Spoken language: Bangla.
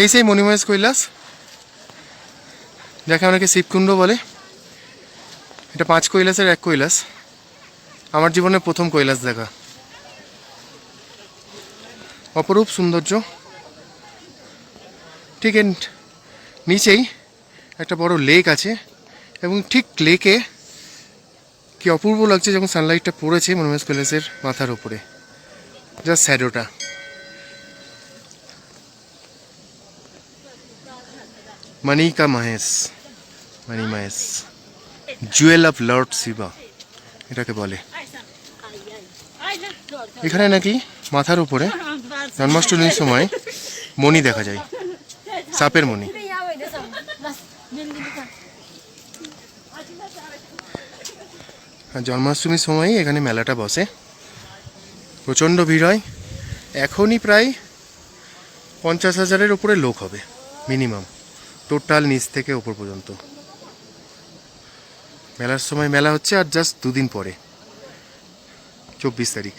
এই সেই মণিমহেশ কৈলাস, যাকে অনেকে শিবকুণ্ড বলে। এটা 5 কৈলাসের এক কৈলাস। আমার জীবনে প্রথম কৈলাস দেখা। অপরূপ সৌন্দর্য। ঠিক এর নিচেই একটা বড় লেক আছে, এবং ঠিক লেকে কি অপূর্ব লাগছে যখন সানলাইটটা পড়েছে মণিমহেশ কৈলাসের মাথার উপরে, জাস্ট শ্যাডোটা। মণি কা Mahesh, Mani Mahesh, jewel of lord Shiva এটাকে বলে। এখানে নাকি মাথার উপরে জন্মাষ্টমীর সময় মণি দেখা যায়, সাপের মণি। আর জন্মাষ্টমীর সময়ই এখানে মেলাটা বসে, প্রচণ্ড ভিড় হয়। এখনই প্রায় 50,000-এর উপরে লোক হবে মিনিমাম, টোটাল নিচ থেকে ওপর পর্যন্ত। মেলার সময় মেলা হচ্ছে, আর জাস্ট 2 দিন পরে 24 তারিখ।